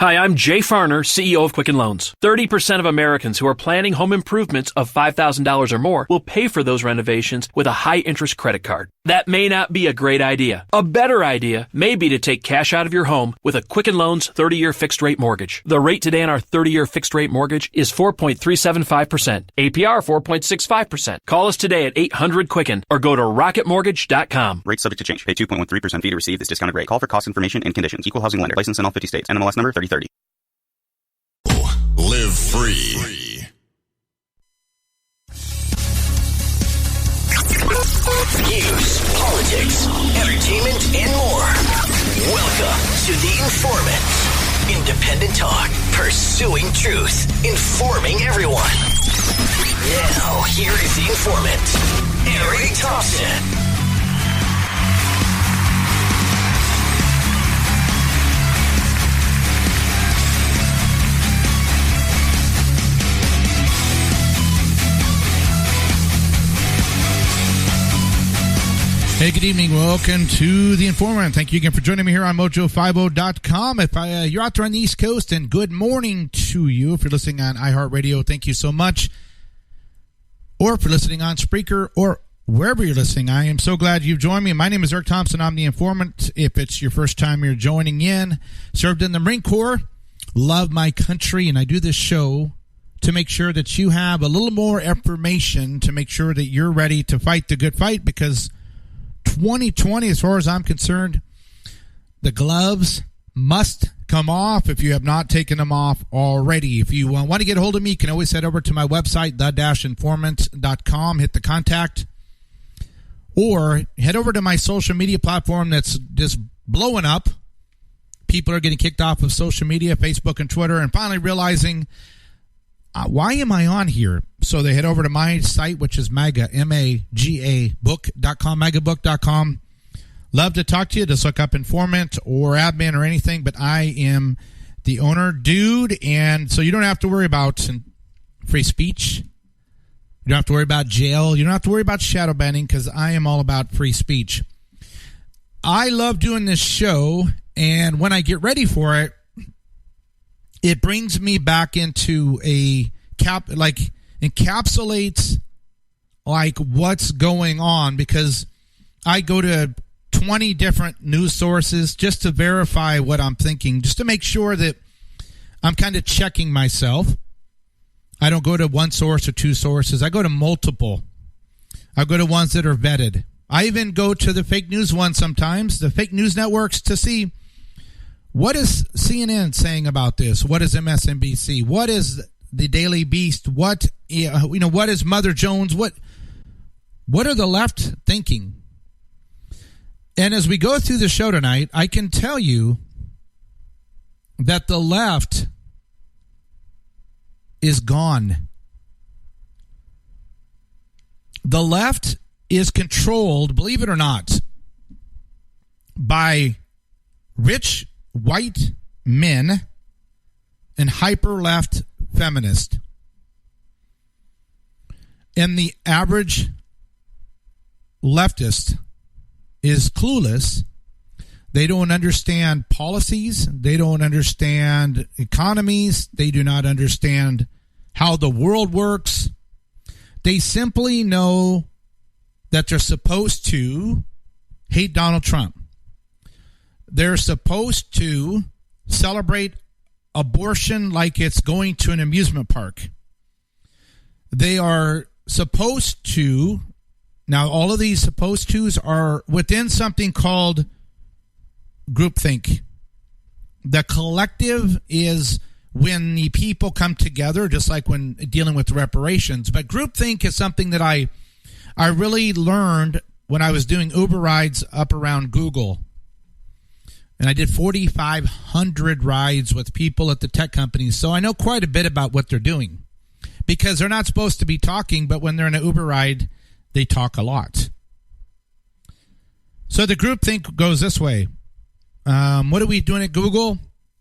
Hi, I'm Jay Farner, CEO of Quicken Loans. 30% of Americans who are planning home improvements of $5,000 or more will pay for those renovations with a high-interest credit card. That may not be a great idea. A better idea may be to take cash out of your home with a Quicken Loans 30-year fixed-rate mortgage. The rate today on our 30-year fixed-rate mortgage is 4.375%. APR 4.65%. Call us today at 800-QUICKEN or go to rocketmortgage.com. Rate subject to change. Pay 2.13% fee to receive this discounted rate. Call for cost information and conditions. Equal housing lender. License in all 50 states. NMLS number 3030. Live free. News, politics, entertainment, and more. Welcome to The Informant. Independent talk, pursuing truth, informing everyone. Now, here is The Informant, Eric-Thompson. Hey, good evening. Welcome to The Informant. Thank you again for joining me here on mojo50.com. If you're out there on the East Coast, and good morning to you. If you're listening on iHeartRadio, thank you so much. Or if you're listening on Spreaker or wherever you're listening, I am so glad you've joined me. My name is Eric Thompson. I'm The Informant. If it's your first time you're joining in, served in the Marine Corps, love my country, and I do this show to make sure that you have a little more information to make sure that you're ready to fight the good fight, because 2020, as far as I'm concerned, the gloves must come off if you have not taken them off already. If you want to get a hold of me, you can always head over to my website, the-informant.com, hit the contact, or head over to my social media platform that's just blowing up. People are getting kicked off of social media, Facebook and Twitter, and finally realizing, why am I on here? So they head over to my site, which is MAGA, M-A-G-A, book.com, magabook.com. Love to talk to you. Just look up Informant or admin or anything, but I am the owner, dude, and so you don't have to worry about free speech. You don't have to worry about jail. You don't have to worry about shadow banning, because I am all about free speech. I love doing this show, and when I get ready for it, it brings me back into encapsulates what's going on, because I go to 20 different news sources just to verify what I'm thinking, just to make sure that I'm kind of checking myself. I don't go to one source or two sources. I go to multiple. I go to ones that are vetted. I even go to the fake news ones sometimes, the fake news networks, to see, what is CNN saying about this? What is MSNBC? What is the Daily Beast? What is Mother Jones? What are the left thinking? And as we go through the show tonight, I can tell you that the left is gone. The left is controlled, believe it or not, by rich white men and hyper-left feminists. And the average leftist is clueless. They don't understand policies. They don't understand economies. They do not understand how the world works. They simply know that they're supposed to hate Donald Trump. They're supposed to celebrate abortion like it's going to an amusement park. They are supposed to, now all of these supposed tos are within something called groupthink. The collective is when the people come together, just like when dealing with reparations. But groupthink is something that I really learned when I was doing Uber rides up around Google. And I did 4,500 rides with people at the tech companies. So I know quite a bit about what they're doing, because they're not supposed to be talking, but when they're in an Uber ride, they talk a lot. So the groupthink goes this way. What are we doing at Google?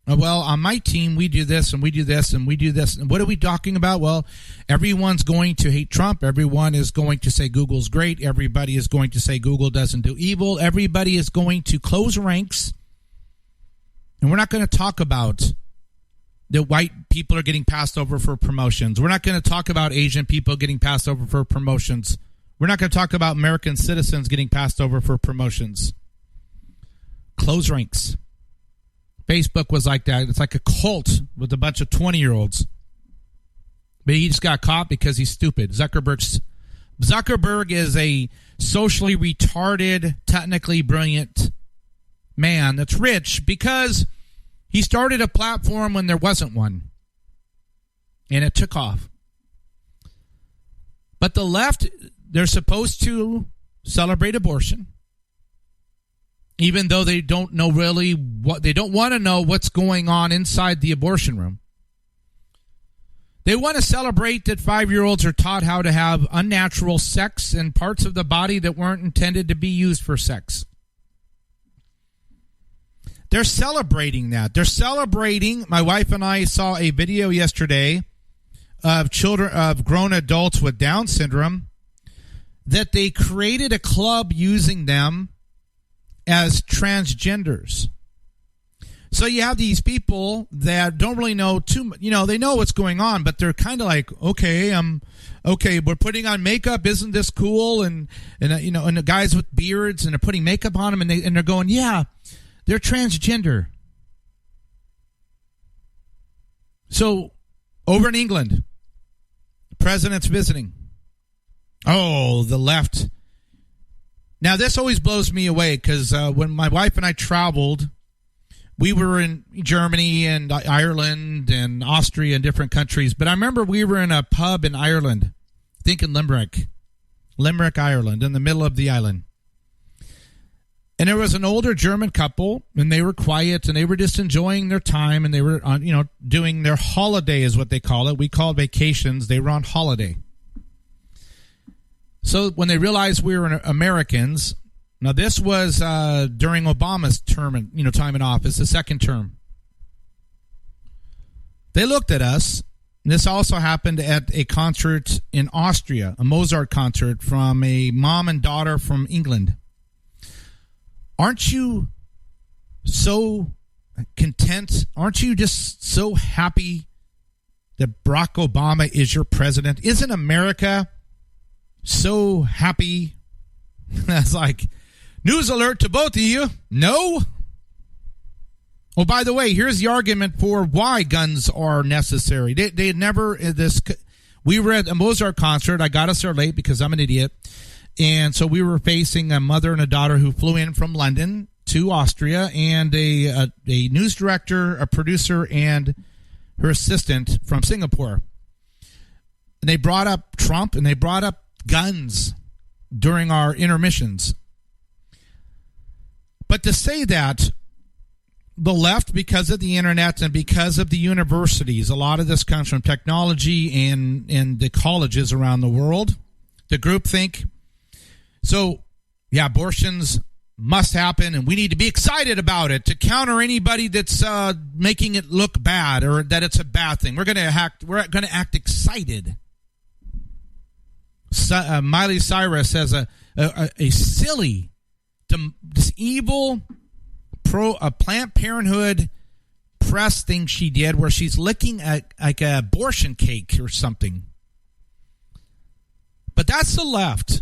Well, on my team, we do this and we do this and we do this. And what are we talking about? Well, everyone's going to hate Trump. Everyone is going to say Google's great. Everybody is going to say Google doesn't do evil. Everybody is going to close ranks. And we're not going to talk about that white people are getting passed over for promotions. We're not going to talk about Asian people getting passed over for promotions. We're not going to talk about American citizens getting passed over for promotions. Close ranks. Facebook was like that. It's like a cult with a bunch of 20-year-olds. But he just got caught because he's stupid. Zuckerberg is a socially retarded, technically brilliant man that's rich because he started a platform when there wasn't one. And it took off. But the left, they're supposed to celebrate abortion. Even though they don't know really what, they don't want to know what's going on inside the abortion room. They want to celebrate that 5-year-olds are taught how to have unnatural sex and parts of the body that weren't intended to be used for sex. They're celebrating that. They're celebrating. My wife and I saw a video yesterday of children, of grown adults with Down syndrome, that they created a club using them as transgenders. So you have these people that don't really know too much. You know, they know what's going on, but they're kind of like, okay, we're putting on makeup. Isn't this cool? And the guys with beards, and they're putting makeup on them, and they're going, yeah, they're transgender. So over in England, the president's visiting. Oh, the left. Now, this always blows me away because when my wife and I traveled, we were in Germany and Ireland and Austria and different countries. But I remember we were in a pub in Ireland, I think in Limerick, Ireland, in the middle of the island. And there was an older German couple, and they were quiet, and they were just enjoying their time, and they were doing their holiday is what they call it. We call it vacations. They were on holiday. So when they realized we were Americans, now this was during Obama's term, time in office, the second term. They looked at us. And this also happened at a concert in Austria, a Mozart concert from a mom and daughter from England. Aren't you so content? Aren't you just so happy that Barack Obama is your president? Isn't America so happy? That's like, news alert to both of you. No? Oh, by the way, here's the argument for why guns are necessary. They never, we were at a Mozart concert. I got us there late because I'm an idiot. And so we were facing a mother and a daughter who flew in from London to Austria, and a news director, a producer, and her assistant from Singapore. And they brought up Trump, and they brought up guns during our intermissions. But to say that the left, because of the internet and because of the universities, a lot of this comes from technology and the colleges around the world, the groupthink. So, yeah, abortions must happen, and we need to be excited about it to counter anybody that's making it look bad or that it's a bad thing. We're going to act excited. Miley Cyrus has a silly, this evil Planned Parenthood press thing she did where she's licking like an abortion cake or something. But that's the left.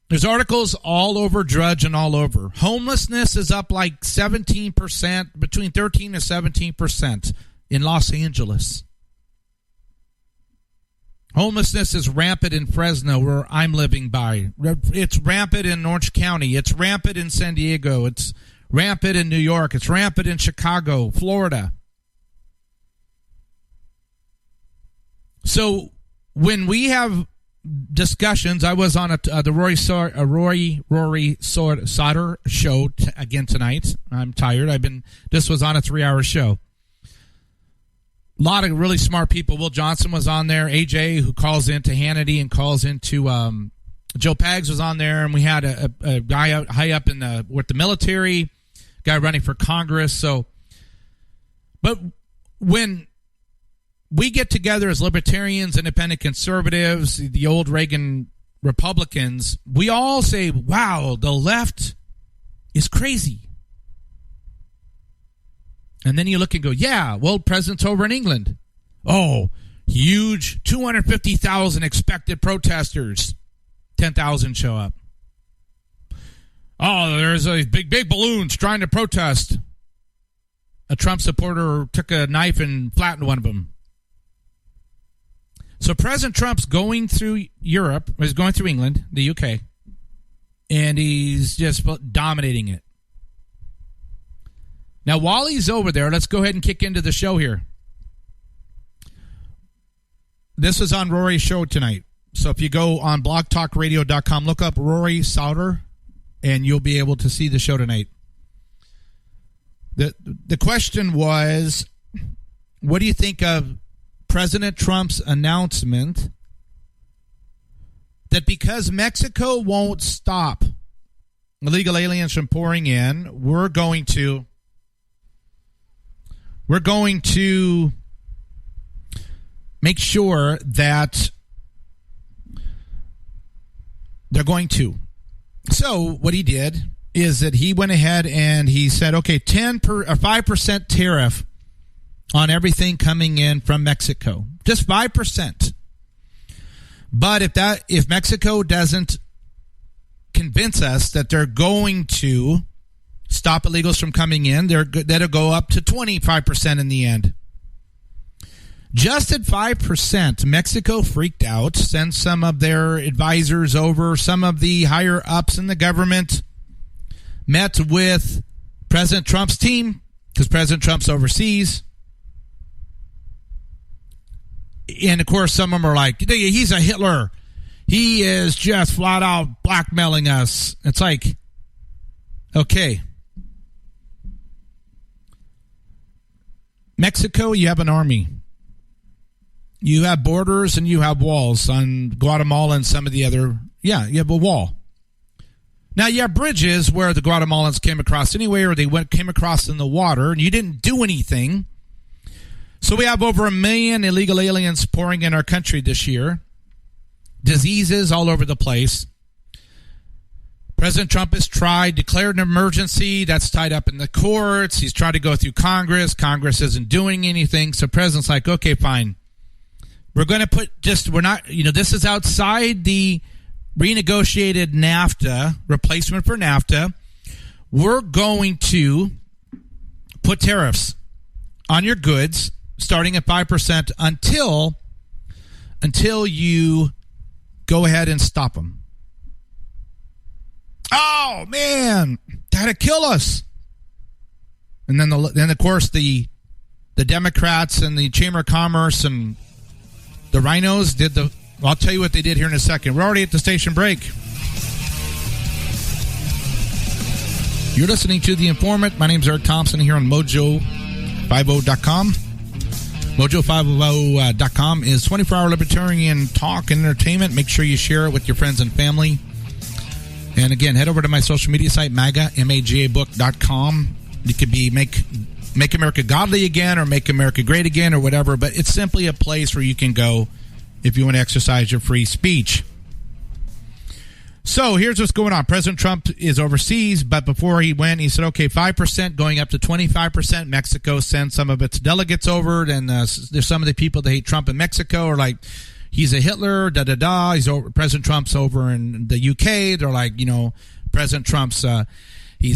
There's articles all over Drudge and all over. Homelessness is up like 17%, between 13 and 17% in Los Angeles. Homelessness is rampant in Fresno, where I'm living by. It's rampant in Orange County. It's rampant in San Diego. It's rampant in New York. It's rampant in Chicago, Florida. So when we have discussions, I was on the Rory Sauter show again tonight. I'm tired. This was on a 3-hour show. A lot of really smart people. Will Johnson was on there. AJ, who calls into Hannity and calls into Joe Pags, was on there, and we had a guy out high up with the military, guy running for Congress. So, but when we get together as libertarians, independent conservatives, the old Reagan Republicans, we all say, wow, the left is crazy. And then you look and go, yeah, well, president's over in England. Oh, huge 250,000 expected protesters. 10,000 show up. Oh, there's a big balloons trying to protest. A Trump supporter took a knife and flattened one of them. So President Trump's going through Europe, he's going through England, the UK, and he's just dominating it. Now, while he's over there, let's go ahead and kick into the show here. This is on Rory's show tonight. So if you go on blogtalkradio.com, look up Rory Sauter, and you'll be able to see the show tonight. The question was, what do you think of President Trump's announcement that because Mexico won't stop illegal aliens from pouring in, we're going to make sure that they're going to. So what he did is that he went ahead and he said, okay, 5% tariff on everything coming in from Mexico, just 5%. But if Mexico doesn't convince us that they're going to stop illegals from coming in, that'll go up to 25% in the end. Just at 5%, Mexico freaked out, sent some of their advisors over, some of the higher ups in the government, met with President Trump's team, because President Trump's overseas. And, of course, some of them are like, he's a Hitler. He is just flat out blackmailing us. It's like, okay. Mexico, you have an army. You have borders and you have walls on Guatemala and some of the other. Yeah, you have a wall. Now, you have bridges where the Guatemalans came across anyway, or they came across in the water, and you didn't do anything. So we have over 1 million illegal aliens pouring in our country this year. Diseases all over the place. President Trump has declared an emergency. That's tied up in the courts. He's tried to go through Congress. Congress isn't doing anything. So President's like, okay, fine. We're going to this is outside the renegotiated NAFTA, replacement for NAFTA. We're going to put tariffs on your goods starting at 5% until you go ahead and stop them. Oh, man, that'd kill us. And then, of course, the Democrats and the Chamber of Commerce and the rhinos I'll tell you what they did here in a second. We're already at the station break. You're listening to The Informant. My name's Eric Thompson here on Mojo50.com. Mojo50.com is 24-hour libertarian talk and entertainment. Make sure you share it with your friends and family. And again, head over to my social media site, MAGA book.com. It could be Make America Godly Again or Make America Great Again or whatever, but it's simply a place where you can go if you want to exercise your free speech. So here's what's going on. President Trump is overseas, but before he went, he said, okay, 5% going up to 25%. Mexico sends some of its delegates over, and there's some of the people that hate Trump in Mexico are like, he's a Hitler, da-da-da. President Trump's over in the UK. They're like, President Trump's... he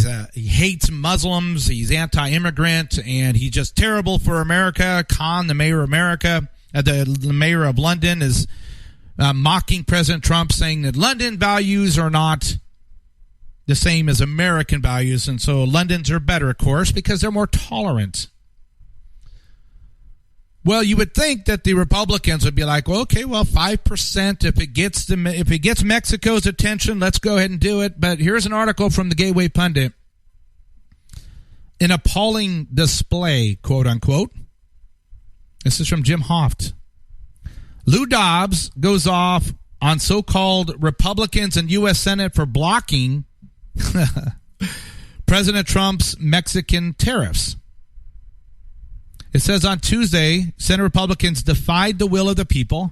hates Muslims. He's anti-immigrant, and he's just terrible for America. Khan, the mayor of the mayor of London, is mocking President Trump, saying that London values are not the same as American values, and so London's are better, of course, because they're more tolerant. Well, you would think that the Republicans would be like, well, okay, 5%. If it gets Mexico's attention, let's go ahead and do it. But here's an article from the Gateway Pundit. An appalling display, quote unquote. This is from Jim Hoft. Lou Dobbs goes off on so-called Republicans in U.S. Senate for blocking President Trump's Mexican tariffs. It says on Tuesday, Senate Republicans defied the will of the people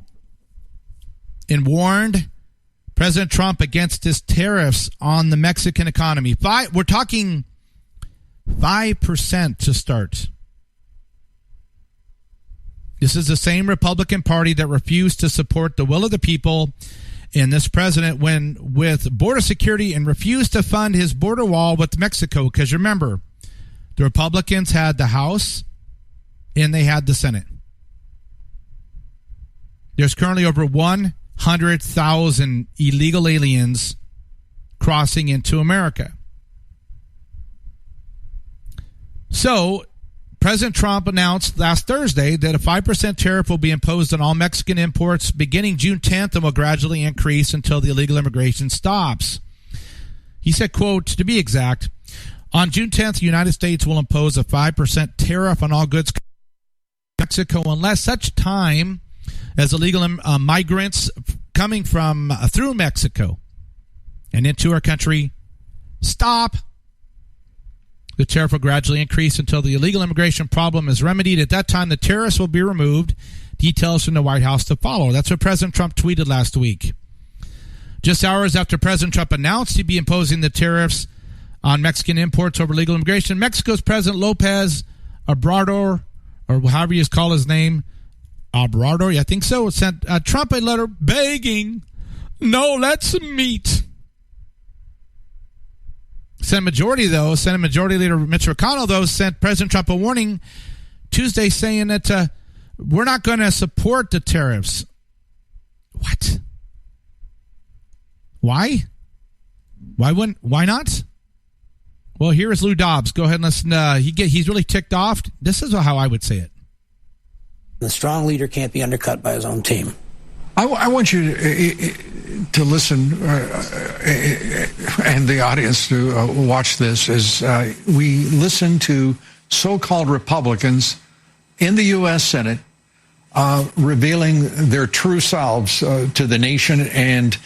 and warned President Trump against his tariffs on the Mexican economy. We're talking 5% to start. This is the same Republican Party that refused to support the will of the people in this president with border security and refused to fund his border wall with Mexico. Because remember, the Republicans had the House and they had the Senate. There's currently over 100,000 illegal aliens crossing into America. So, President Trump announced last Thursday that a 5% tariff will be imposed on all Mexican imports beginning June 10th and will gradually increase until the illegal immigration stops. He said, quote, to be exact, on June 10th, the United States will impose a 5% tariff on all goods from Mexico unless such time as illegal migrants coming from through Mexico and into our country stop. The tariff will gradually increase until the illegal immigration problem is remedied. At that time, the tariffs will be removed. Details from the White House to follow. That's what President Trump tweeted last week. Just hours after President Trump announced he'd be imposing the tariffs on Mexican imports over illegal immigration, Mexico's President Lopez Obrador, or however you call his name, Obrador, I think so, sent Trump a letter begging, no, let's meet. Senate Majority Leader Mitch McConnell, though, sent President Trump a warning Tuesday saying that we're not going to support the tariffs. What? Why? Why not? Well, here is Lou Dobbs. Go ahead and listen. He's really ticked off. This is how I would say it. The strong leader can't be undercut by his own team. I want you to listen, and the audience to watch this as we listen to so-called Republicans in the U.S. Senate revealing their true selves to the nation and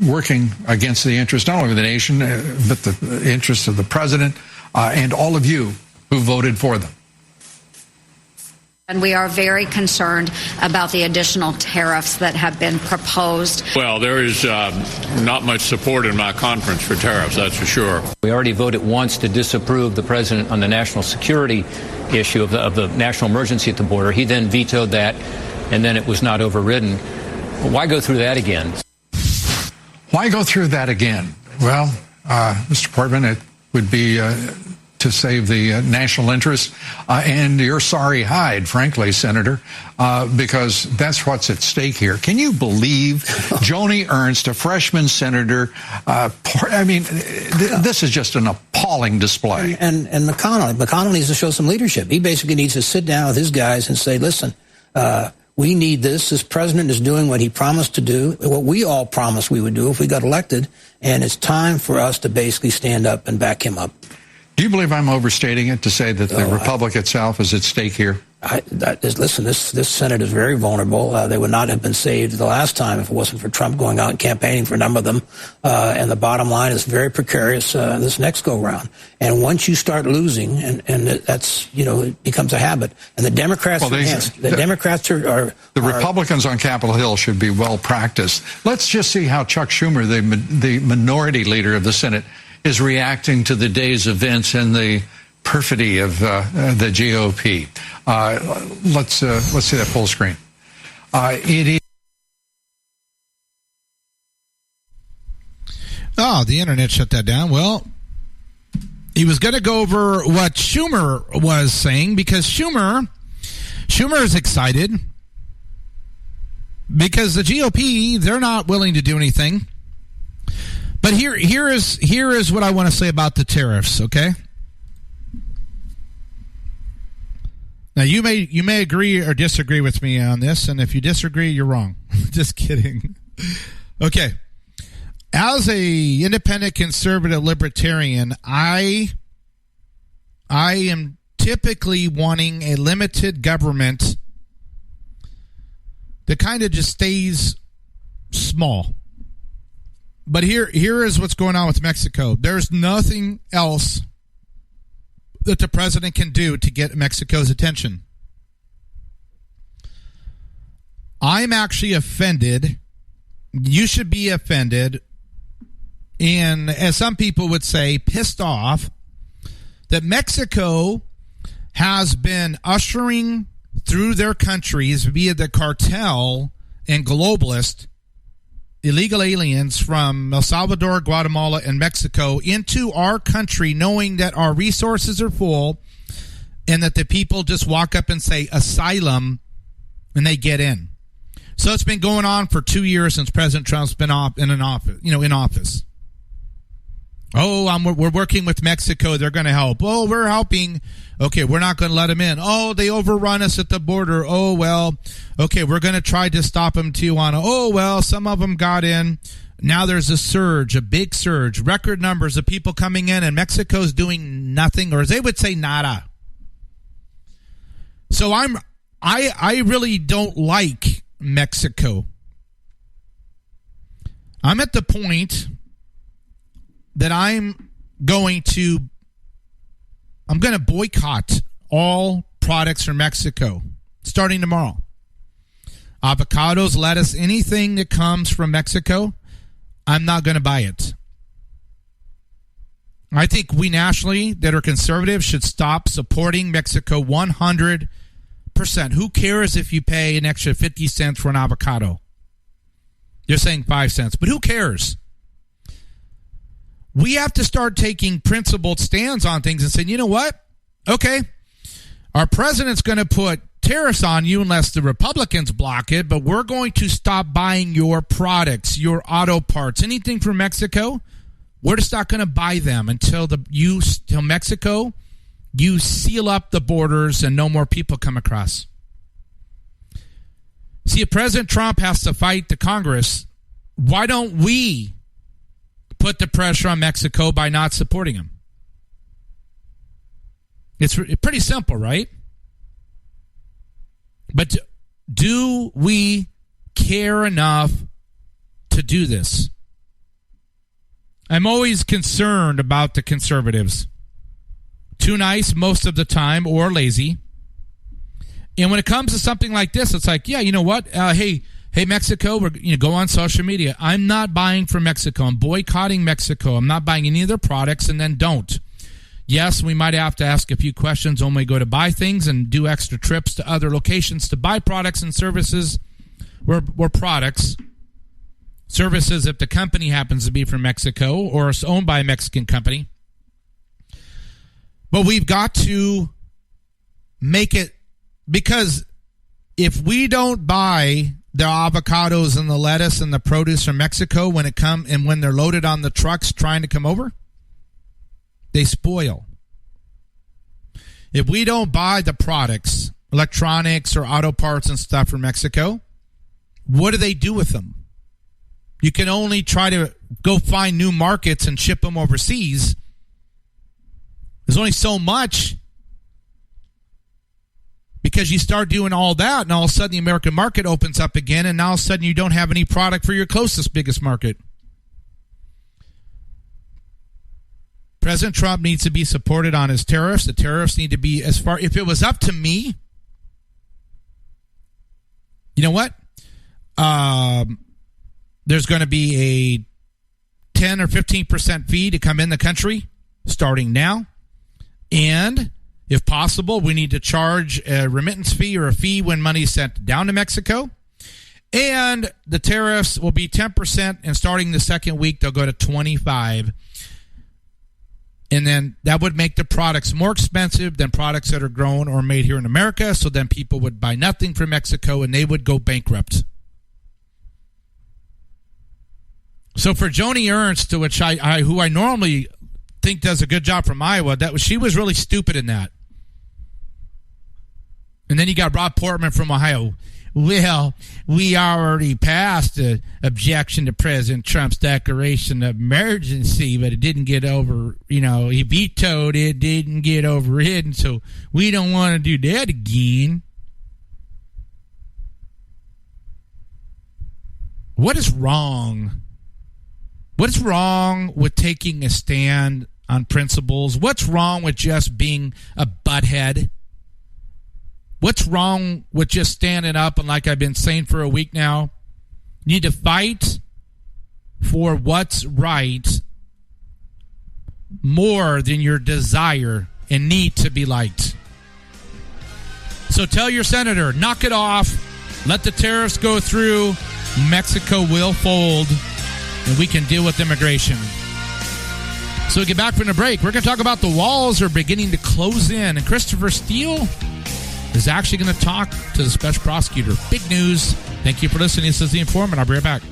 working against the interest not only of the nation, but the interest of the president and all of you who voted for them. And we are very concerned about the additional tariffs that have been proposed. Well, there is not much support in my conference for tariffs, that's for sure. We already voted once to disapprove the president on the national security issue of the national emergency at the border. He then vetoed that, and then it was not overridden. Why go through that again? Why go through that again? Well, Mr. Portman, it would be to save the national interest and your sorry hide, frankly, Senator, because that's what's at stake here. Can you believe Joni Ernst, a freshman senator? This is just an appalling display. And McConnell needs to show some leadership. He basically needs to sit down with his guys and say, listen, we need this. This president is doing what he promised to do, what we all promised we would do if we got elected, and it's time for us to basically stand up and back him up. Do you believe I'm overstating it to say that the republic itself is at stake here? Listen, this Senate is very vulnerable. They would not have been saved the last time if it wasn't for Trump going out and campaigning for a number of them. And the bottom line is very precarious this next go-round. And once you start losing, and that's, it becomes a habit. And the Democrats The Republicans on Capitol Hill should be well practiced. Let's just see how Chuck Schumer, the minority leader of the Senate, is reacting to the day's events and the perfidy of the GOP. Let's see that full screen. The internet shut that down. Well, he was going to go over what Schumer was saying because Schumer is excited because the GOP, they're not willing to do anything. But here is what I want to say about the tariffs, okay? Now you may agree or disagree with me on this, and if you disagree, you're wrong. Just kidding. Okay. As a independent conservative libertarian, I am typically wanting a limited government that kind of just stays small. But here is what's going on with Mexico. There's nothing else that the president can do to get Mexico's attention. I'm actually offended. You should be offended. And as some people would say, pissed off that Mexico has been ushering through their countries via the cartel and globalist illegal aliens from El Salvador, Guatemala, and Mexico into our country, knowing that our resources are full and that the people just walk up and say asylum and they get in. So it's been going on for 2 years since President Trump's been in office. Oh, we're working with Mexico. They're going to help. Oh, we're helping. Okay, we're not going to let them in. Oh, they overrun us at the border. Oh, well, okay, we're going to try to stop them, Tijuana. Oh, well, some of them got in. Now there's a surge, a big surge, record numbers of people coming in, and Mexico's doing nothing, or as they would say, nada. So I really don't like Mexico. I'm at the point that I'm going to boycott all products from Mexico starting tomorrow. Avocados, lettuce, anything that comes from Mexico, I'm not going to buy it. I think we nationally that are conservative should stop supporting Mexico 100%. Who cares if you pay an extra 50 cents for an avocado? You're saying 5 cents, but who cares? We have to start taking principled stands on things and saying, you know what? Okay, our president's going to put tariffs on you unless the Republicans block it, but we're going to stop buying your products, your auto parts, anything from Mexico. We're just not going to buy them until Mexico, you seal up the borders and no more people come across. See, if President Trump has to fight the Congress, why don't we put the pressure on Mexico by not supporting him? It's pretty simple, right? But do we care enough to do this? I'm always concerned about the conservatives. Too nice most of the time or lazy. And when it comes to something like this, it's like, yeah, you know what? Hey, Mexico, go on social media. I'm not buying from Mexico. I'm boycotting Mexico. I'm not buying any of their products, and then don't. Yes, we might have to ask a few questions when we go to buy things and do extra trips to other locations to buy products and services or products. Services if the company happens to be from Mexico or is owned by a Mexican company. But we've got to make it, because if we don't buy the avocados and the lettuce and the produce from Mexico when they're loaded on the trucks trying to come over, they spoil. If we don't buy the products, electronics or auto parts and stuff from Mexico, what do they do with them? You can only try to go find new markets and ship them overseas. There's only so much, because you start doing all that and all of a sudden the American market opens up again, and now all of a sudden you don't have any product for your closest biggest market. President Trump needs to be supported on his tariffs. The tariffs need to be if it was up to me, you know what? There's going to be a 10 or 15% fee to come in the country starting now. And if possible, we need to charge a remittance fee or a fee when money is sent down to Mexico. And the tariffs will be 10%, and starting the second week, they'll go to 25%. And then that would make the products more expensive than products that are grown or made here in America. So then people would buy nothing from Mexico and they would go bankrupt. So for Joni Ernst, to which who I normally think does a good job from Iowa, she was really stupid in that. And then you got Rob Portman from Ohio. Well, we already passed the objection to President Trump's declaration of emergency, but it didn't get over, he vetoed it, didn't get overridden, so we don't want to do that again. What is wrong? What is wrong with taking a stand on principles? What's wrong with just being a butthead? What's wrong with just standing up and, like I've been saying for a week now, you need to fight for what's right more than your desire and need to be liked. So tell your senator, knock it off. Let the tariffs go through. Mexico will fold, and we can deal with immigration. So we get back from the break. We're going to talk about the walls are beginning to close in, and Christopher Steele is actually going to talk to the special prosecutor. Big news. Thank you for listening. This is The Informant. I'll be right back.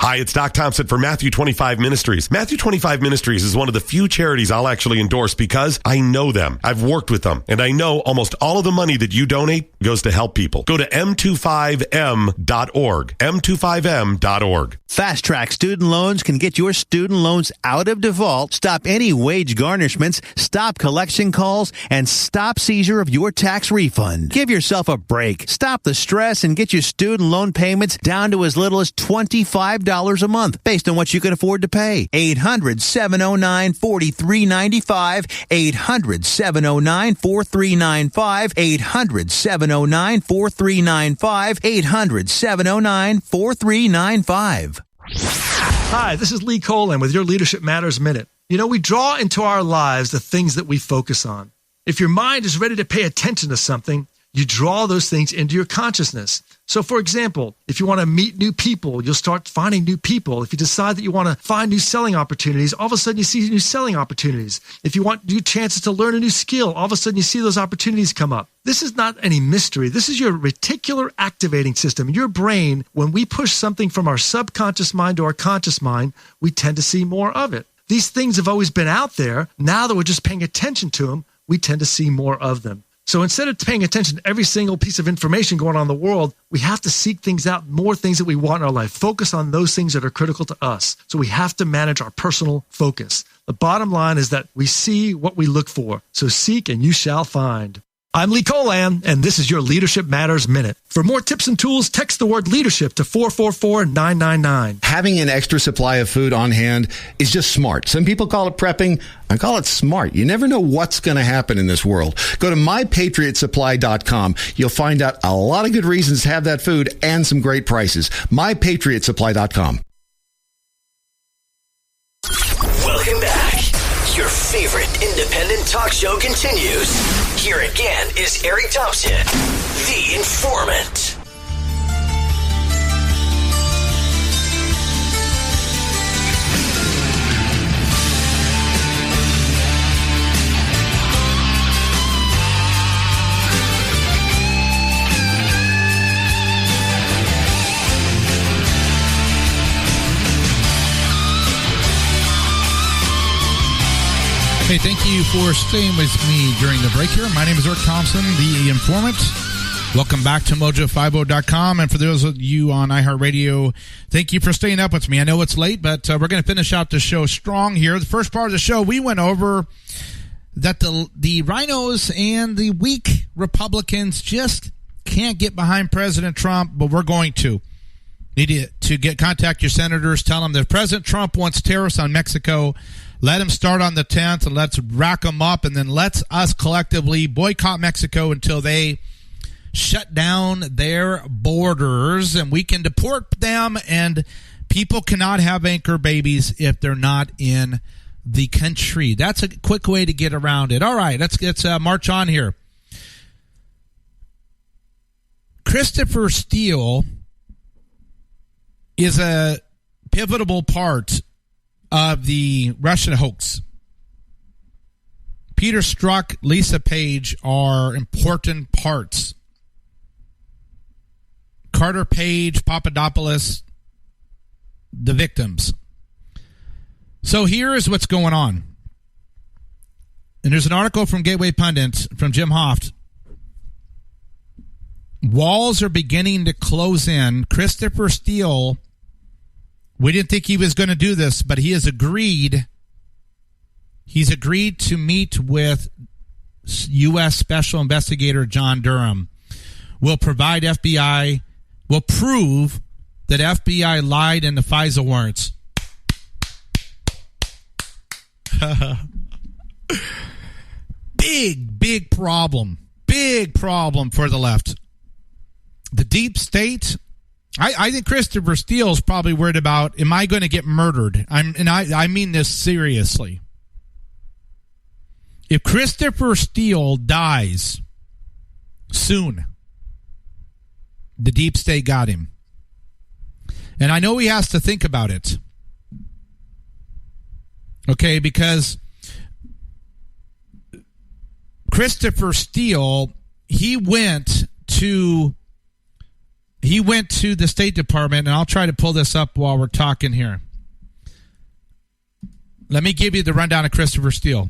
Hi, it's Doc Thompson for Matthew 25 Ministries. Matthew 25 Ministries is one of the few charities I'll actually endorse because I know them. I've worked with them, and I know almost all of the money that you donate goes to help people. Go to m25m.org, m25m.org. Fast Track Student Loans can get your student loans out of default, stop any wage garnishments, stop collection calls, and stop seizure of your tax refund. Give yourself a break. Stop the stress and get your student loan payments down to as little as $25 a month based on what you can afford to pay. 800-709-4395, 800-709-4395, 800-709-4395, 800-709-4395. Hi, this is Lee Colan with your Leadership Matters Minute. You know, we draw into our lives the things that we focus on. If your mind is ready to pay attention to something, you draw those things into your consciousness. So, for example, if you want to meet new people, you'll start finding new people. If you decide that you want to find new selling opportunities, all of a sudden you see new selling opportunities. If you want new chances to learn a new skill, all of a sudden you see those opportunities come up. This is not any mystery. This is your reticular activating system. Your brain, when we push something from our subconscious mind to our conscious mind, we tend to see more of it. These things have always been out there. Now that we're just paying attention to them, we tend to see more of them. So instead of paying attention to every single piece of information going on in the world, we have to seek things out, more things that we want in our life. Focus on those things that are critical to us. So we have to manage our personal focus. The bottom line is that we see what we look for. So seek and you shall find. I'm Lee Colan, and this is your Leadership Matters Minute. For more tips and tools, text the word leadership to 444-999. Having an extra supply of food on hand is just smart. Some people call it prepping. I call it smart. You never know what's going to happen in this world. Go to mypatriotsupply.com. You'll find out a lot of good reasons to have that food and some great prices. mypatriotsupply.com. Welcome back. Your favorite independent talk show continues. Here again is Eric Thompson, the Informant. Hey, thank you for staying with me during the break here. My name is Eric Thompson, the Informant. Welcome back to Mojo50.com. And for those of you on iHeartRadio, thank you for staying up with me. I know it's late, but we're going to finish out the show strong here. The first part of the show, we went over that the rhinos and the weak Republicans just can't get behind President Trump, but we're going to. Need to contact your senators. Tell them that President Trump wants tariffs on Mexico. Let him start on the 10th, and let's rack them up, and then let's us collectively boycott Mexico until they shut down their borders, and we can deport them, and people cannot have anchor babies if they're not in the country. That's a quick way to get around it. All right, let's march on here. Christopher Steele is a pivotal part of the Russian hoax. Peter Strzok, Lisa Page are important parts. Carter Page, Papadopoulos, the victims. So here is what's going on. And there's an article from Gateway Pundit from Jim Hoft. Walls are beginning to close in. Christopher Steele, we didn't think he was going to do this, but he has agreed. He's agreed to meet with U.S. Special Investigator John Durham. Will prove that FBI lied in the FISA warrants. Big problem. Big problem for the left. The deep state I think Christopher Steele is probably worried about, am I going to get murdered? I mean this seriously. If Christopher Steele dies soon, the deep state got him. And I know he has to think about it. Okay, because Christopher Steele, he went to the State Department, and I'll try to pull this up while we're talking here. Let me give you the rundown of Christopher Steele.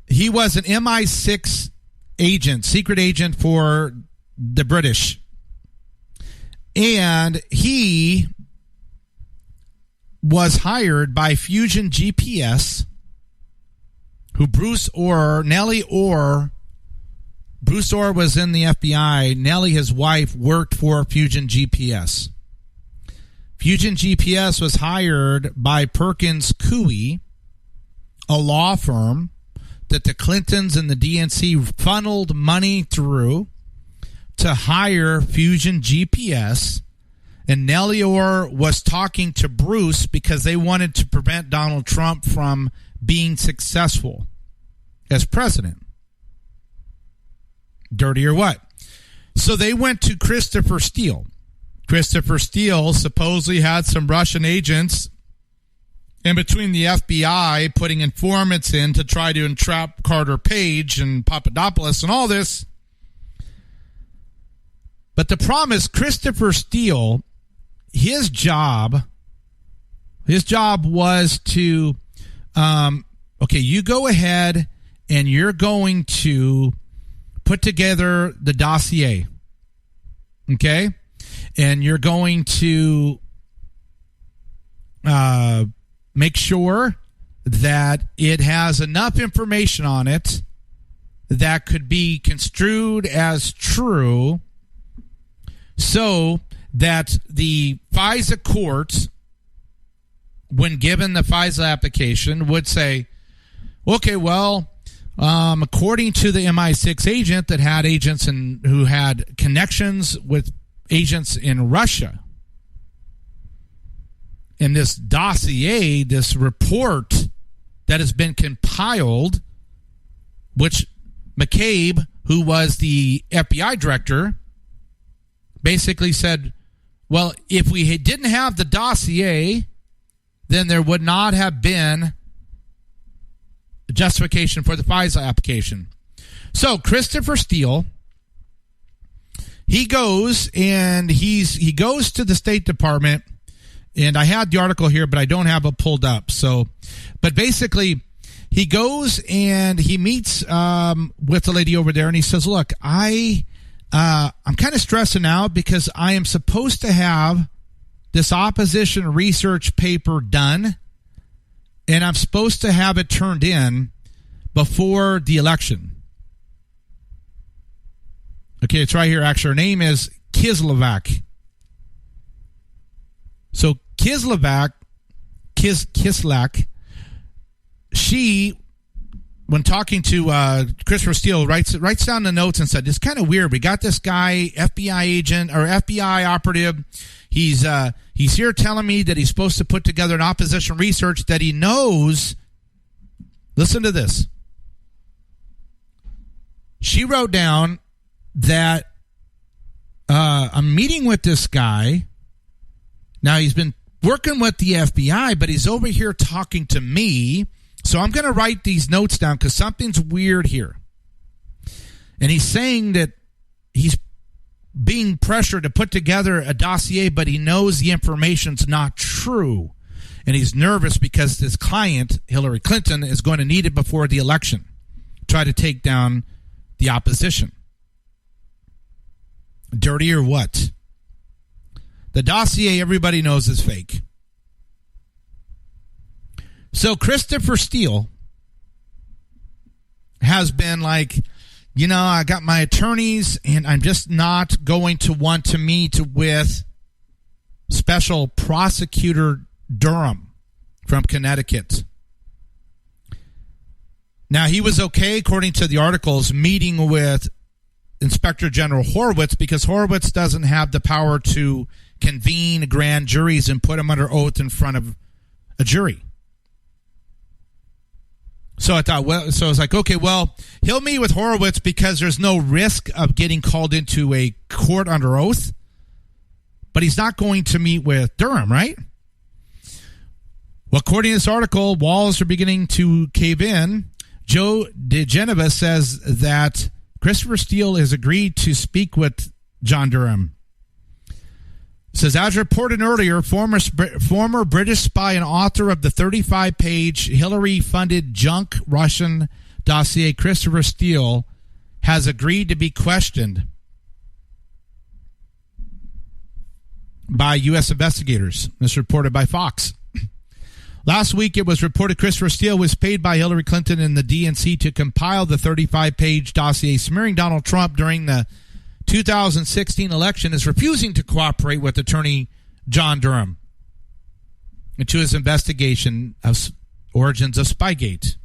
He was an MI6 agent, secret agent for the British. And he was hired by Fusion GPS, who Bruce Orr was in the FBI. Nellie, his wife, worked for Fusion GPS. Fusion GPS was hired by Perkins Coie, a law firm that the Clintons and the DNC funneled money through to hire Fusion GPS. And Nellie Orr was talking to Bruce because they wanted to prevent Donald Trump from being successful as president. Dirty or what? So they went to Christopher Steele. Christopher Steele supposedly had some Russian agents in between the FBI putting informants in to try to entrap Carter Page and Papadopoulos and all this. But the problem is Christopher Steele, his job was to, you go ahead and you're going to put together the dossier, okay? And you're going to make sure that it has enough information on it that could be construed as true so that the FISA court, when given the FISA application, would say, okay, well, according to the MI6 agent that had agents who had connections with agents in Russia, in this dossier, this report that has been compiled, which McCabe, who was the FBI director, basically said, well, if we didn't have the dossier, then there would not have been justification for the FISA application. So Christopher Steele, he goes and he goes to the State Department, and I had the article here, but I don't have it pulled up. So, but basically, he goes and he meets with the lady over there, and he says, "Look, I'm kind of stressing out because I am supposed to have this opposition research paper done, and I'm supposed to have it turned in before the election." Okay, it's right here. Actually, her name is Kislak. So Kislak, she, when talking to Christopher Steele, writes down the notes and said, "It's kind of weird. We got this guy, FBI agent or FBI operative. He's here telling me that he's supposed to put together an opposition research that he knows." Listen to this. She wrote down that I'm meeting with this guy. Now, he's been working with the FBI, but he's over here talking to me. So I'm going to write these notes down because something's weird here. And he's saying that he's being pressured to put together a dossier, but he knows the information's not true. And he's nervous because his client, Hillary Clinton, is going to need it before the election. Try to take down the opposition. Dirty or what? The dossier, everybody knows, is fake. So Christopher Steele has been like, I got my attorneys, and I'm just not going to want to meet with Special Prosecutor Durham from Connecticut. Now, he was okay, according to the articles, meeting with Inspector General Horowitz, because Horowitz doesn't have the power to convene grand juries and put them under oath in front of a jury. So I thought, well, so I was like, okay, well, he'll meet with Horowitz because there's no risk of getting called into a court under oath, but he's not going to meet with Durham, right? Well, according to this article, walls are beginning to cave in. Joe DeGeneva says that Christopher Steele has agreed to speak with John Durham. It says, as reported earlier, former British spy and author of the 35-page Hillary-funded junk Russian dossier, Christopher Steele, has agreed to be questioned by U.S. investigators. This reported by Fox. Last week, it was reported Christopher Steele was paid by Hillary Clinton and the DNC to compile the 35-page dossier smearing Donald Trump during the 2016 election, is refusing to cooperate with Attorney John Durham into his investigation of origins of Spygate.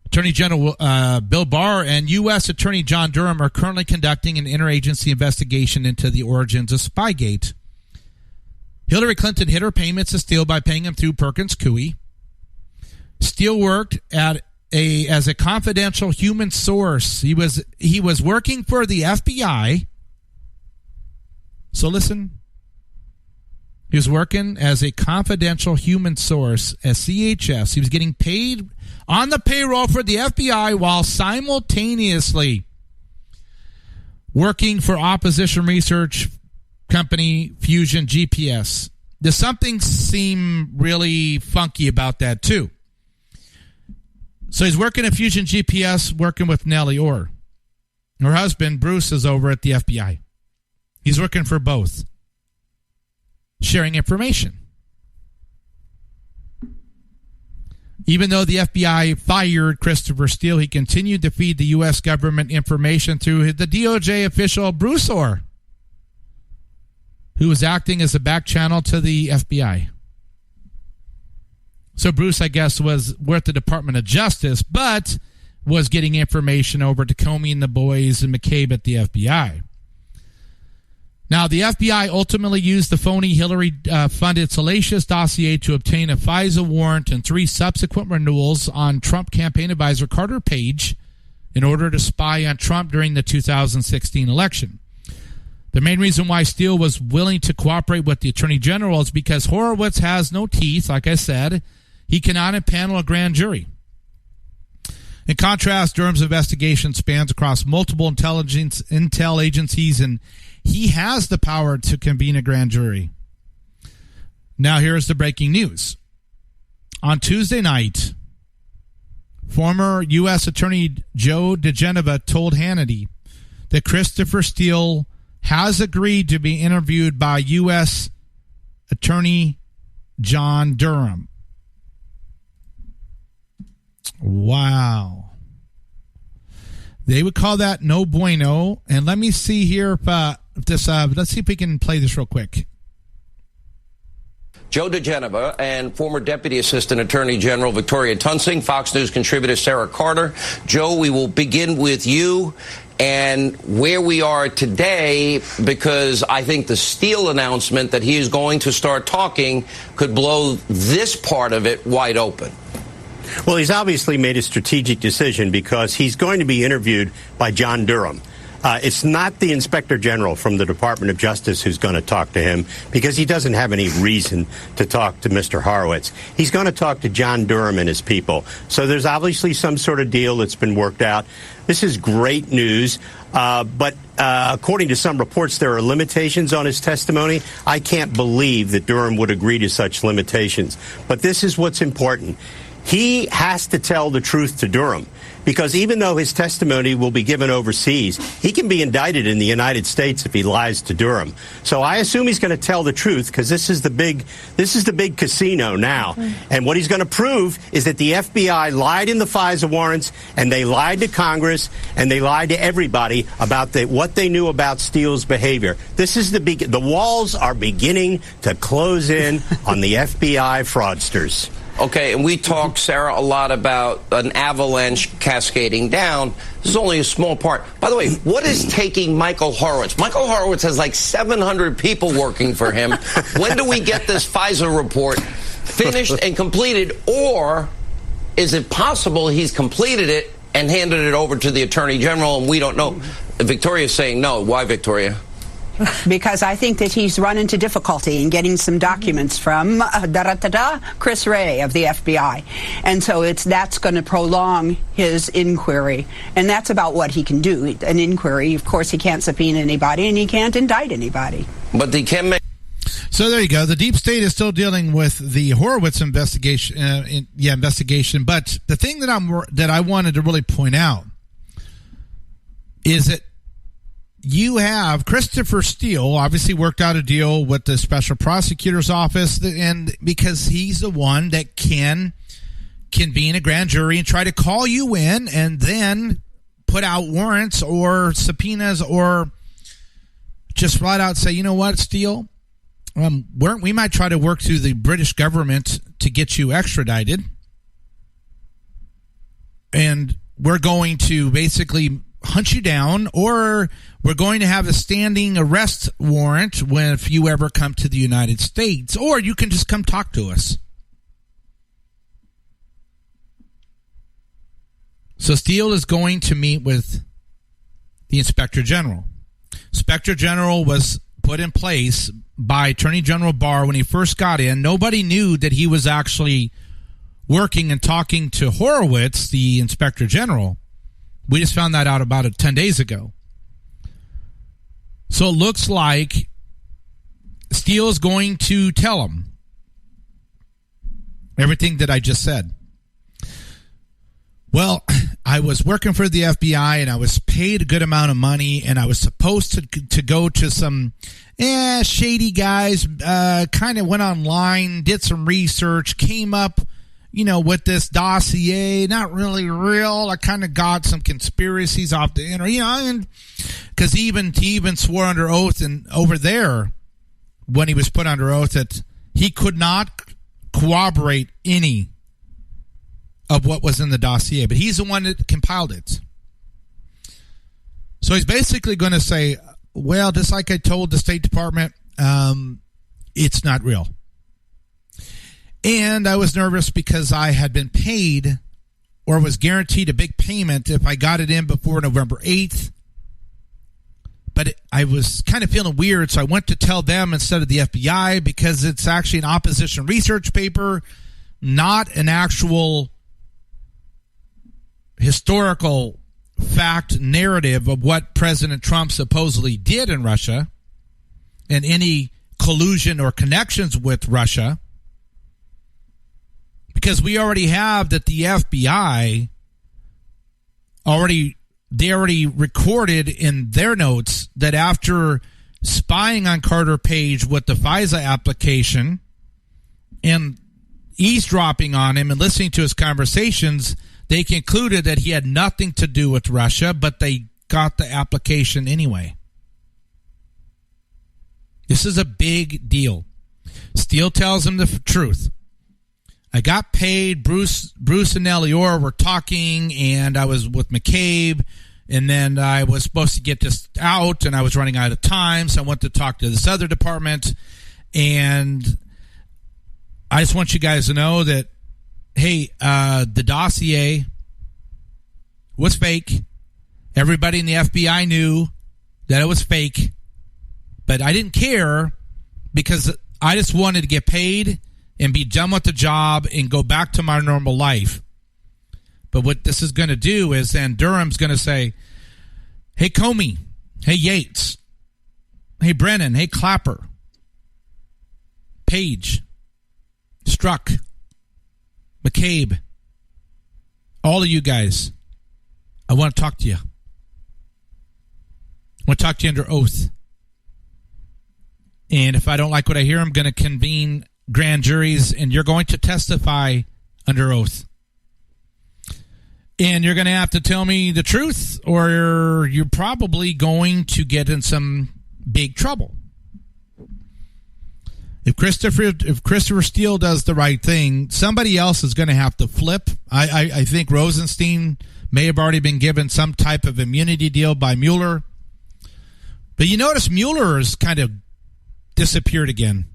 Attorney General Bill Barr and U.S. Attorney John Durham are currently conducting an interagency investigation into the origins of Spygate. Hillary Clinton hid her payments to Steele by paying him through Perkins Coie. Steele worked as a confidential human source. He was working for the FBI. So listen. He was working as a confidential human source at CHS. He was getting paid on the payroll for the FBI while simultaneously working for opposition research company Fusion GPS. Does something seem really funky about that too? So he's working at Fusion GPS, working with Nellie Orr. Her husband, Bruce, is over at the FBI. He's working for both, sharing information. Even though the FBI fired Christopher Steele, he continued to feed the U.S. government information through the DOJ official, Bruce Orr, who was acting as a back channel to the FBI. So Bruce, I guess, was with the Department of Justice, but was getting information over to Comey and the boys and McCabe at the FBI. Now, the FBI ultimately used the phony Hillary-funded salacious dossier to obtain a FISA warrant and 3 subsequent renewals on Trump campaign advisor Carter Page in order to spy on Trump during the 2016 election. The main reason why Steele was willing to cooperate with the Attorney General is because Horowitz has no teeth, like I said. He cannot impanel a grand jury. In contrast, Durham's investigation spans across multiple intel agencies, and he has the power to convene a grand jury. Now, here's the breaking news. On Tuesday night, former U.S. Attorney Joe DeGeneva told Hannity that Christopher Steele has agreed to be interviewed by U.S. Attorney John Durham. Wow. They would call that no bueno. And let me see here if this. Let's see if we can play this real quick. Joe DeGeneva and former Deputy Assistant Attorney General Victoria Tunsing, Fox News contributor Sarah Carter. Joe, we will begin with you and where we are today, because I think the Steele announcement that he is going to start talking could blow this part of it wide open. Well, he's obviously made a strategic decision because he's going to be interviewed by John Durham. It's not the Inspector General from the Department of Justice who's going to talk to him, because he doesn't have any reason to talk to Mr. Horowitz. He's going to talk to John Durham and his people. So there's obviously some sort of deal that's been worked out. This is great news, but according to some reports, there are limitations on his testimony. I can't believe that Durham would agree to such limitations. But this is what's important. He has to tell the truth to Durham, because even though his testimony will be given overseas, he can be indicted in the United States if he lies to Durham. So I assume he's going to tell the truth, because this is the big casino now. And what he's going to prove is that the FBI lied in the FISA warrants, and they lied to Congress, and they lied to everybody about what they knew about Steele's behavior. This is the walls are beginning to close in on the FBI fraudsters. Okay, and we talk, Sarah, a lot about an avalanche cascading down. This is only a small part. By the way, what is taking Michael Horowitz? Michael Horowitz has like 700 people working for him. When do we get this FISA report finished and completed? Or is it possible he's completed it and handed it over to the Attorney General and we don't know? Victoria's saying no. Why, Victoria? Because I think that he's run into difficulty in getting some documents from Chris Wray of the FBI. And so that's going to prolong his inquiry. And that's about what he can do. An inquiry, of course, he can't subpoena anybody and he can't indict anybody. But they can make... So there you go. The deep state is still dealing with the Horowitz investigation. Investigation. But the thing that I wanted to really point out is that you have Christopher Steele obviously worked out a deal with the special prosecutor's office, and because he's the one that can convene a grand jury and try to call you in and then put out warrants or subpoenas or just flat out say, you know what, Steele, we might try to work through the British government to get you extradited, and we're going to basically hunt you down, or we're going to have a standing arrest warrant if you ever come to the United States, or you can just come talk to us. So Steele is going to meet with the Inspector General. Inspector General was put in place by Attorney General Barr when he first got in. Nobody knew that he was actually working and talking to Horowitz, the Inspector General. We just found that out about 10 days ago. So it looks like Steele is going to tell him everything that I just said. Well, I was working for the FBI and I was paid a good amount of money and I was supposed to go to some shady guys, kind of went online, did some research, came up with this dossier, not really real. I kind of got some conspiracies off the internet, and because he even swore under oath and over there when he was put under oath that he could not corroborate any of what was in the dossier, but he's the one that compiled it. So he's basically going to say, well, just like I told the State Department, it's not real. And I was nervous because I had been paid or was guaranteed a big payment if I got it in before November 8th. But I was kind of feeling weird, so I went to tell them instead of the FBI because it's actually an opposition research paper, not an actual historical fact narrative of what President Trump supposedly did in Russia and any collusion or connections with Russia. Because we already have that the FBI already recorded in their notes that after spying on Carter Page with the FISA application and eavesdropping on him and listening to his conversations, they concluded that he had nothing to do with Russia, but they got the application anyway. This is a big deal. Steele tells him the truth. I got paid. Bruce and Elior were talking, and I was with McCabe, and then I was supposed to get this out, and I was running out of time, so I went to talk to this other department, and I just want you guys to know that, hey, the dossier was fake. Everybody in the FBI knew that it was fake, but I didn't care because I just wanted to get paid and be done with the job and go back to my normal life. But what this is going to do is then Durham's going to say, hey, Comey, hey, Yates, hey, Brennan, hey, Clapper, Page, Strzok, McCabe, all of you guys, I want to talk to you. I want to talk to you under oath. And if I don't like what I hear, I'm going to convene grand juries, and you're going to testify under oath. And you're going to have to tell me the truth, or you're probably going to get in some big trouble. If Christopher Steele does the right thing, somebody else is going to have to flip. I think Rosenstein may have already been given some type of immunity deal by Mueller. But you notice Mueller has kind of disappeared again.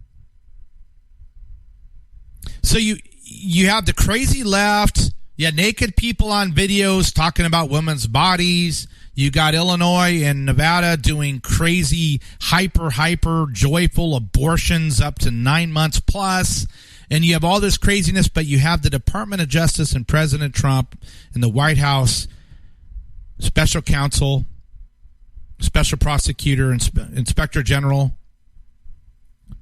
So you have the crazy left. You had naked people on videos talking about women's bodies. You got Illinois and Nevada doing crazy, hyper joyful abortions up to 9 months plus. And you have all this craziness, but you have the Department of Justice and President Trump and the White House, special counsel, special prosecutor, and inspector general.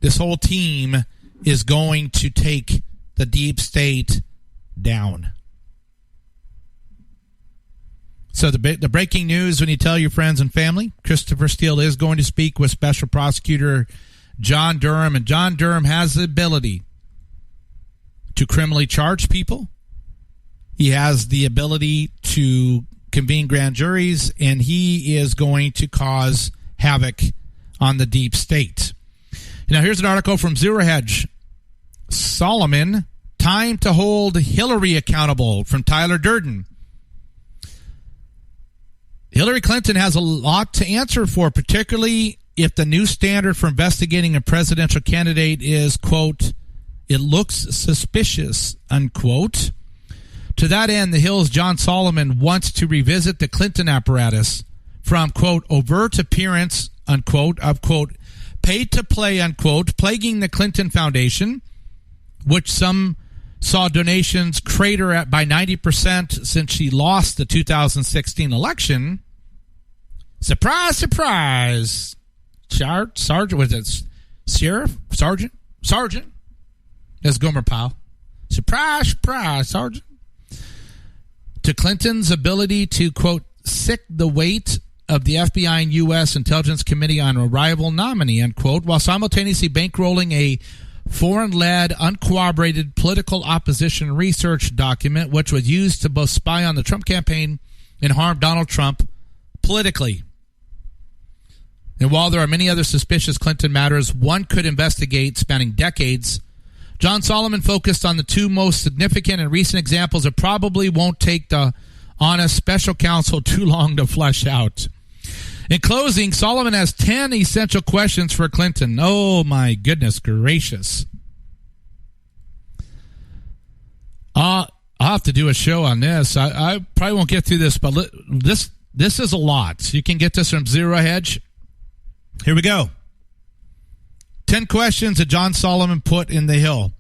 This whole team is going to take the deep state down. So the breaking news when you tell your friends and family, Christopher Steele is going to speak with Special Prosecutor John Durham, and John Durham has the ability to criminally charge people. He has the ability to convene grand juries, and he is going to cause havoc on the deep state. Now, here's an article from Zero Hedge. Solomon, time to hold Hillary accountable, from Tyler Durden. Hillary Clinton has a lot to answer for, particularly if the new standard for investigating a presidential candidate is, quote, it looks suspicious, unquote. To that end, the Hill's John Solomon wants to revisit the Clinton apparatus from, quote, overt appearance, unquote, of, quote, paid to play, unquote, plaguing the Clinton Foundation, which some saw donations crater at by 90% since she lost the 2016 election. Surprise, surprise. Sergeant, was it Sheriff? Sergeant? That's Gomer Powell. Surprise, surprise, Sergeant. To Clinton's ability to, quote, sick the weight of the FBI and U.S. Intelligence Committee on a rival nominee, unquote, while simultaneously bankrolling a foreign-led, uncorroborated political opposition research document, which was used to both spy on the Trump campaign and harm Donald Trump politically. And while there are many other suspicious Clinton matters one could investigate spanning decades, John Solomon focused on the two most significant and recent examples that probably won't take the honest special counsel too long to flesh out. In closing, Solomon has 10 essential questions for Clinton. Oh, my goodness gracious. I'll have to do a show on this. I probably won't get through this, but this is a lot. You can get this from Zero Hedge. Here we go. 10 questions that John Solomon put in the Hill.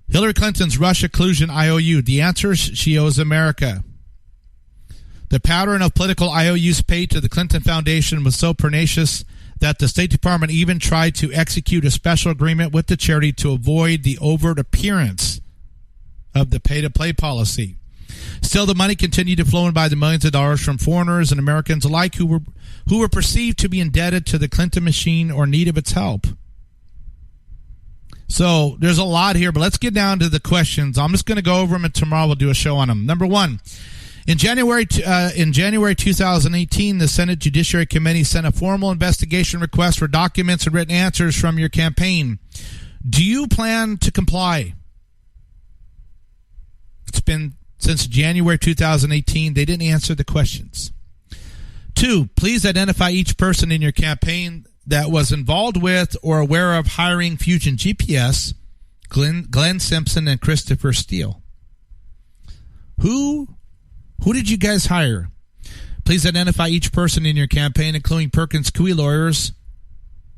Hillary Clinton's Russia collusion IOU. The answers she owes America. The pattern of political IOUs paid to the Clinton Foundation was so pernicious that the State Department even tried to execute a special agreement with the charity to avoid the overt appearance of the pay-to-play policy. Still, the money continued to flow in by the millions of dollars from foreigners and Americans alike who were perceived to be indebted to the Clinton machine or need of its help. So there's a lot here, but let's get down to the questions. I'm just going to go over them, and tomorrow we'll do a show on them. Number one, in January 2018, the Senate Judiciary Committee sent a formal investigation request for documents and written answers from your campaign. Do you plan to comply? It's been since January 2018. They didn't answer the questions. 2, please identify each person in your campaign that was involved with or aware of hiring Fusion GPS, Glenn Simpson, and Christopher Steele. Who did you guys hire? Please identify each person in your campaign, including Perkins Coie lawyers,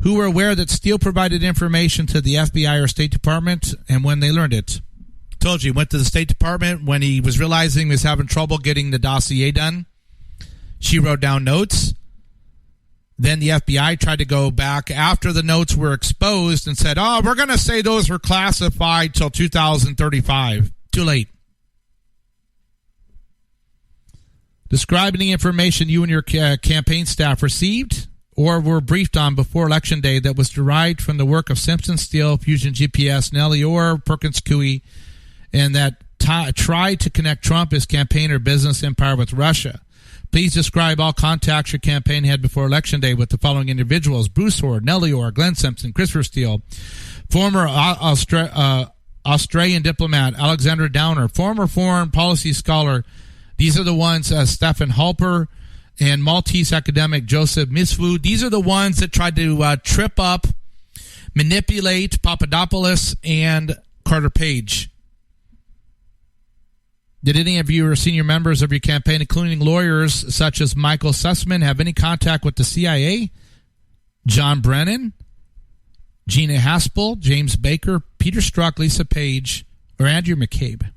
who were aware that Steele provided information to the FBI or State Department and when they learned it. Told you, went to the State Department when he was realizing he was having trouble getting the dossier done. She wrote down notes. Then the FBI tried to go back after the notes were exposed and said, we're going to say those were classified till 2035. Too late. Describing the information you and your campaign staff received or were briefed on before Election Day that was derived from the work of Simpson, Steele, Fusion GPS, Nellie Orr, Perkins Coie, and that tried to connect Trump, his campaign, or business empire with Russia. Please describe all contacts your campaign had before Election Day with the following individuals: Bruce Orr, Nellie Orr, Glenn Simpson, Christopher Steele, Former Australian diplomat Alexander Downer, former foreign policy scholar. These are the ones, Stefan Halper and Maltese academic Joseph Misfu. These are the ones that tried to trip up, manipulate Papadopoulos and Carter Page. Did any of you or senior members of your campaign, including lawyers such as Michael Sussman, have any contact with the CIA? John Brennan, Gina Haspel, James Baker, Peter Strzok, Lisa Page, or Andrew McCabe?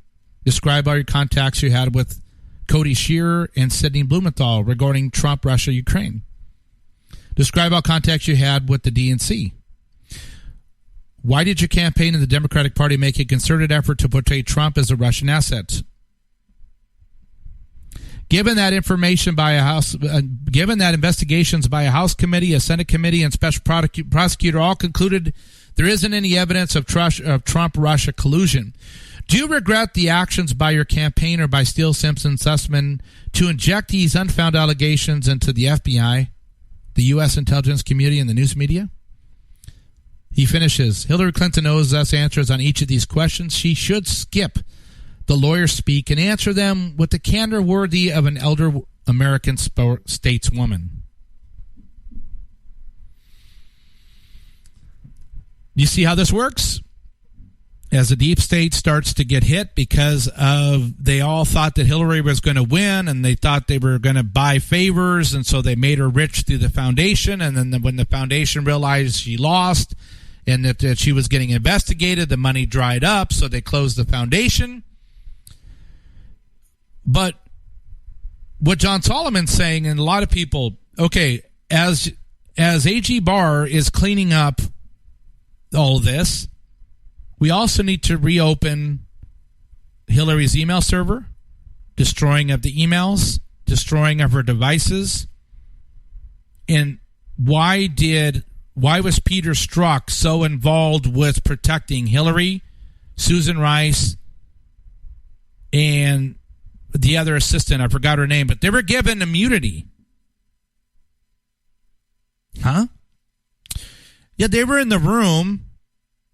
Describe all your contacts you had with Cody Shearer and Sidney Blumenthal regarding Trump, Russia, Ukraine. Describe all contacts you had with the DNC. Why did your campaign and the Democratic Party make a concerted effort to portray Trump as a Russian asset? Given that investigations by a House committee, a Senate committee, and special prosecutor all concluded there isn't any evidence of Trump-Russia collusion, do you regret the actions by your campaign or by Steele, Simpson, Sussman to inject these unfounded allegations into the FBI, the U.S. intelligence community, and the news media? He finishes, Hillary Clinton owes us answers on each of these questions. She should skip the lawyers speak and answer them with the candor worthy of an elder American stateswoman. You see how this works? As the deep state starts to get hit because they all thought that Hillary was going to win, and they thought they were going to buy favors, and so they made her rich through the foundation, and then when the foundation realized she lost and that she was getting investigated, the money dried up, so they closed the foundation. But what John Solomon's saying, and a lot of people, okay, as AG Barr is cleaning up all of this, we also need to reopen Hillary's email server, destroying of the emails, destroying of her devices. And why was Peter Strzok so involved with protecting Hillary, Susan Rice, and the other assistant? I forgot her name, but they were given immunity. Huh? Yeah, they were in the room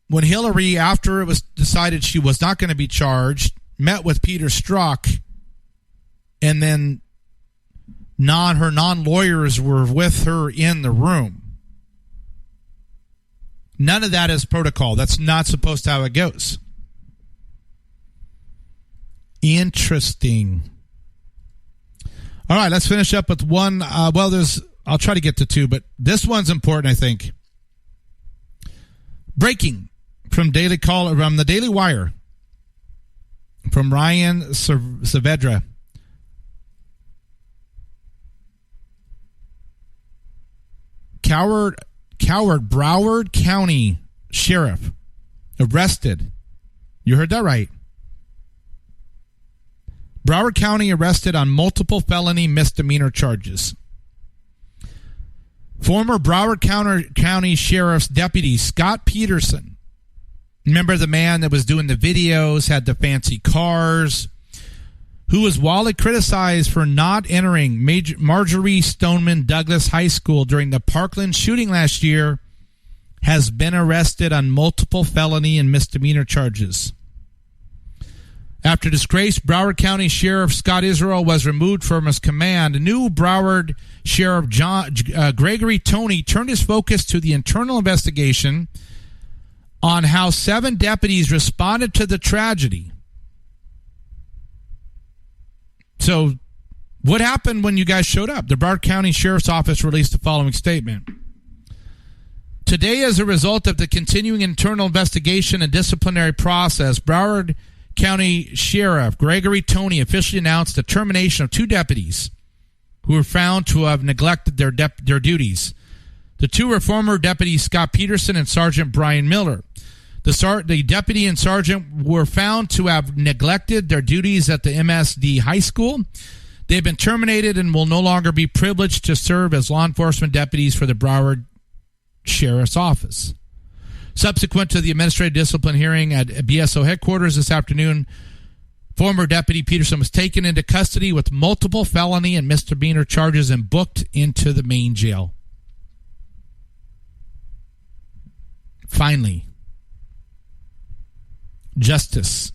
when Hillary, after it was decided she was not going to be charged, met with Peter Strzok, and then her non-lawyers were with her in the room. None of that is protocol. That's not supposed to how it goes. Interesting. All right, let's finish up with one. I'll try to get to two, but this one's important, I think. Breaking from the Daily Wire, from Ryan Saavedra. Coward Broward County Sheriff arrested. You heard that right. Broward County arrested on multiple felony misdemeanor charges. Former Broward County Sheriff's Deputy Scott Peterson, remember the man that was doing the videos, had the fancy cars, who was widely criticized for not entering Marjorie Stoneman Douglas High School during the Parkland shooting last year, has been arrested on multiple felony and misdemeanor charges. After disgraced Broward County Sheriff Scott Israel was removed from his command, new Broward Sheriff Gregory Toney turned his focus to the internal investigation on how 7 deputies responded to the tragedy. So, what happened when you guys showed up? The Broward County Sheriff's Office released the following statement. Today, as a result of the continuing internal investigation and disciplinary process, Broward County Sheriff Gregory Toney officially announced the termination of 2 deputies who were found to have neglected their duties. The 2 were former deputies Scott Peterson and Sergeant Brian Miller. The deputy and sergeant were found to have neglected their duties at the MSD High School. They've been terminated and will no longer be privileged to serve as law enforcement deputies for the Broward Sheriff's Office. Subsequent to the administrative discipline hearing at BSO headquarters this afternoon, former Deputy Peterson was taken into custody with multiple felony and misdemeanor charges and booked into the main jail. Finally, justice.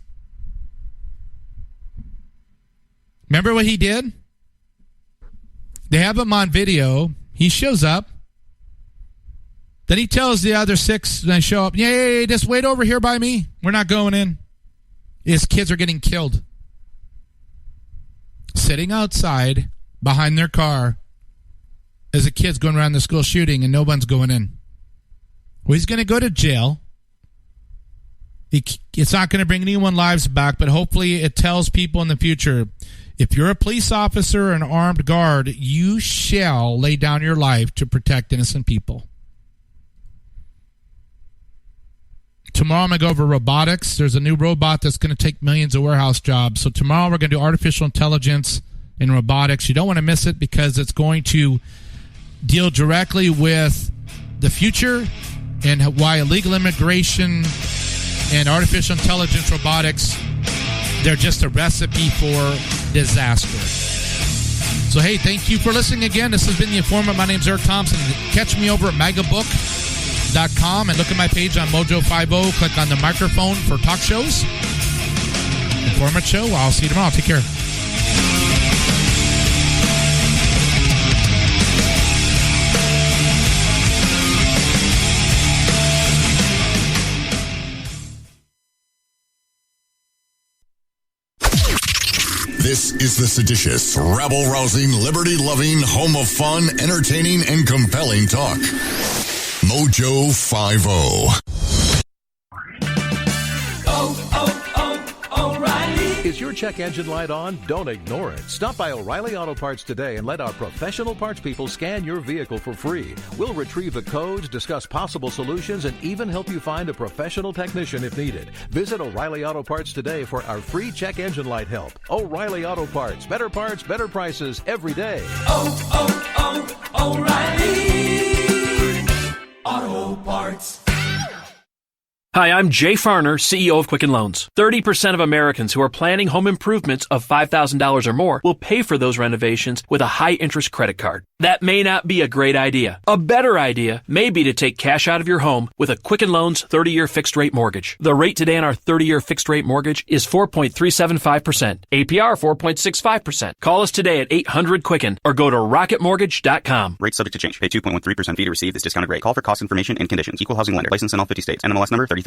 Remember what he did? They have him on video. He shows up. Then he tells the other 6 when they show up, yeah, just wait over here by me. We're not going in. His kids are getting killed. Sitting outside behind their car as the kids going around the school shooting and no one's going in. Well, he's going to go to jail. It's not going to bring anyone's lives back, but hopefully it tells people in the future, if you're a police officer or an armed guard, you shall lay down your life to protect innocent people. Tomorrow I'm going to go over robotics. There's a new robot that's going to take millions of warehouse jobs. So tomorrow we're going to do artificial intelligence and robotics. You don't want to miss it because it's going to deal directly with the future and why illegal immigration and artificial intelligence robotics, they're just a recipe for disaster. So, hey, thank you for listening again. This has been The Informant. My name's Eric Thompson. Catch me over at megabook.com and look at my page on Mojo50. Click on the microphone for talk shows. Informant Show. I'll see you tomorrow. Take care. This is the seditious, rabble-rousing, liberty-loving, home of fun, entertaining, and compelling talk. Mojo 50. O'Reilly. Is your check engine light on? Don't ignore it. Stop by O'Reilly Auto Parts today and let our professional parts people scan your vehicle for free. We'll retrieve the codes, discuss possible solutions, and even help you find a professional technician if needed. Visit O'Reilly Auto Parts today for our free check engine light help. O'Reilly Auto Parts. Better prices every day. O'Reilly Auto Parts. Hi, I'm Jay Farner, CEO of Quicken Loans. 30% of Americans who are planning home improvements of $5,000 or more will pay for those renovations with a high-interest credit card. That may not be a great idea. A better idea may be to take cash out of your home with a Quicken Loans 30-year fixed-rate mortgage. The rate today on our 30-year fixed-rate mortgage is 4.375%. APR 4.65%. Call us today at 800-QUICKEN or go to rocketmortgage.com. Rate subject to change. Pay 2.13% fee to receive this discounted rate. Call for cost information and conditions. Equal housing lender. License in all 50 states. NMLS number 3030.